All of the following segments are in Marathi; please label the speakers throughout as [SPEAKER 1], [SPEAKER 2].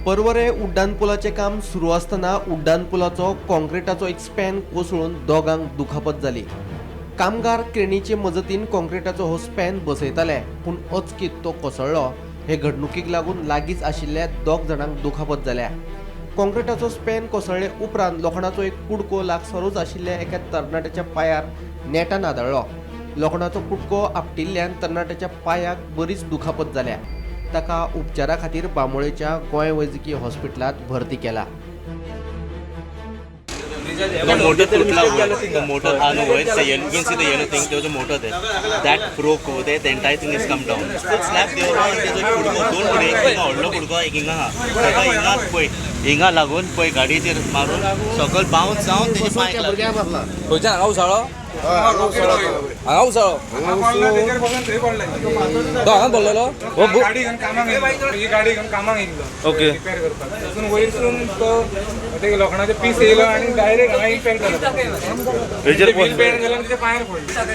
[SPEAKER 1] पर्वरे उड्डाणपुलाचे काम सुरू असताना उड्डाणपुलाचो कॉन्क्रिटाचो एक स्पॅन कोसळून दोगांक दुखापत जाली। कामगार क्रेनीचे मजतीन कॉन्क्रिटाचो हो स्पॅन बसयताले, पूण अचकीत तो कोसळ्ळो। हे घडणुकीक लागून लागींच आशिल्ल्या दोग जाणांक दुखापत जाल्या। कॉन्क्रिटाचो स्पॅन कोसळ्ळे उपरांत लोखंडाचो एक कुडको लागसारूच आशिल्ल्या एका तरणाट्याच्या पायार नेटान आदळ्ळो। लोखंडाचो कुडको आपटिल्ल्यान तरणाट्याच्या पायाक बरीच दुखापत जाल्या। ताका उपचारा खातीर बांबोळेच्या गोंय वैजकीय हॉस्पिटलांत भरती केला।
[SPEAKER 2] The motor tutla over. The motor, no, it's the yellow. You can see the yellow thing. There was a motor there. That broke over there. The entire thing has come down. Full slab there was. There's a kudko. Don't put it. Inga odlo kudko. Inga ha. Saka inga poi. Inga lagun poi gadi tir marun. Circle bounce down. There's a fire.
[SPEAKER 3] होयच्या हांगा उसाळो हांगा उसाळो तो हांगा बोललेलो हो
[SPEAKER 4] गाडी घेऊन कामाक येयलो ही गाडी घेऊन कामाक येयलो
[SPEAKER 3] ओके
[SPEAKER 4] रिपेअर करपाक तितून वयरसून तो ते लोखंडाचे पीस येयलो आणि डायरेक्ट हांगा इम्पॅक्ट जालो
[SPEAKER 3] हेजेर
[SPEAKER 4] व्हील बेंड जालो आणि ते पायार पडलो साढ़े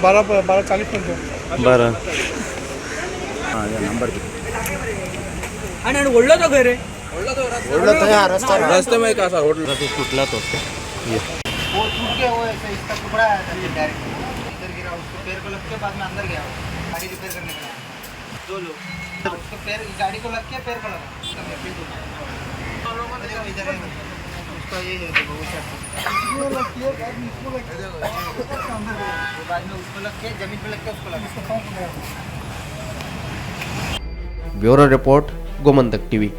[SPEAKER 4] 12:40
[SPEAKER 3] बरं
[SPEAKER 4] आणि ओढलो तो घरे
[SPEAKER 3] रस्ते में का असा होटल
[SPEAKER 2] तुटला तो
[SPEAKER 5] वो टूट गया, वो ऐसा इसका टुकड़ा आया था डायरेक्ट इधर गिरा, उसको पैर को लग के बाद में अंदर गया गाड़ी रिपेयर करने के लिए 2 लोग उसको पैर गाड़ी को लग के पैर को लगा इधर है उसका ये है देखो बाद में उसको लग के जमीन पे लग के उसको लगा।
[SPEAKER 1] Bureau report Gomantak TV.